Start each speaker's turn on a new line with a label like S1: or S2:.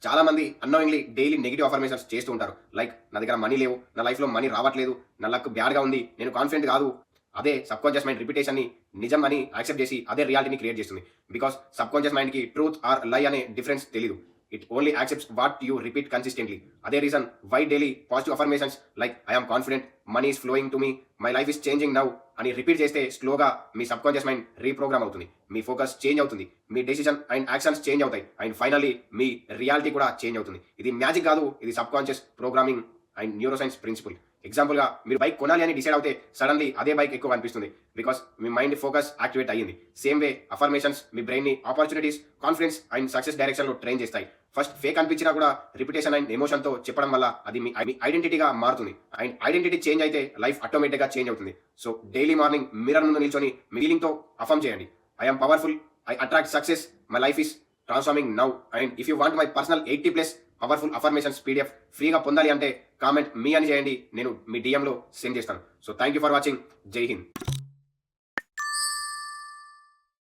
S1: చాలా మంది annoyingly daily negative affirmations చేస్తూ ఉంటారు. లైక్ నా దగ్గర మనీ లేవు, నా లైఫ్లో మనీ రావట్లేదు, నా లక్ బ్యాడ్గా ఉంది, నేను కాన్ఫిడెంట్ కాదు. అదే సబ్కాన్షియస్ మైండ్ రిపిటేషన్ని నిజం అని యాక్సెప్ట్ చేసి అదే రియాలిటీని క్రియేట్ చేస్తుంది. బికాస్ సబ్కాన్షియస్ మైండ్కి ట్రూత్ ఆర్ లై అనే డిఫరెన్స్ తెలియదు. It only accepts what you repeat consistently. అదే reason why daily positive affirmations like I'm confident, money is flowing to me, my life is changing now అని repeat చేస్తే స్లోగా మీ subconscious mind reprogram అవుతుంది. మీ focus change అవుతుంది, మీ decision and actions change అవుతాయి, and finally మీ reality కూడా change అవుతుంది. ఇది మ్యాజిక్ కాదు, ఇది subconscious programming and neuroscience principle. ఎగ్జాంపుల్గా మీరు బైక్ కొనాలి అని డిసైడ్ అవుతే సడన్లీ అదే బైక్ ఎక్కువ అనిపిస్తుంది, బికాస్ మీ మైండ్ ఫోకస్ యాక్టివేట్ అయ్యింది. సేమ్ వే అఫర్మేషన్స్ మీ బ్రెయిన్ని ఆపర్చునిటీస్, కాన్ఫిడెన్స్ అండ్ సక్సెస్ డైరెక్షన్లో ట్రైన్ చేస్తాయి. ఫస్ట్ ఫేక్ అనిపించినా కూడా రిపిటేషన్ అండ్ ఎమోషన్తో చెప్పడం వల్ల అది మీ ఐడెంటిటీగా మారుతుంది. అండ్ ఐడెంటిటీ చేంజ్ అయితే లైఫ్ ఆటోమేటిక్గా చేంజ్ అవుతుంది. సో డైలీ మార్నింగ్ మిర్రర్ ముందు నిల్చొని మీ ఫీలింగ్తో అఫర్మ్ చేయండి. I'm powerful, I attract success, my life is transforming now. And if you want my personal 80+ powerful affirmations PDF ఫ్రీగా పొందాలి అంటే కామెంట్ మీ అని చేయండి, నేను మీ డిఎంలో సెండ్ చేస్తాను. So thank you for watching. జై హింద్.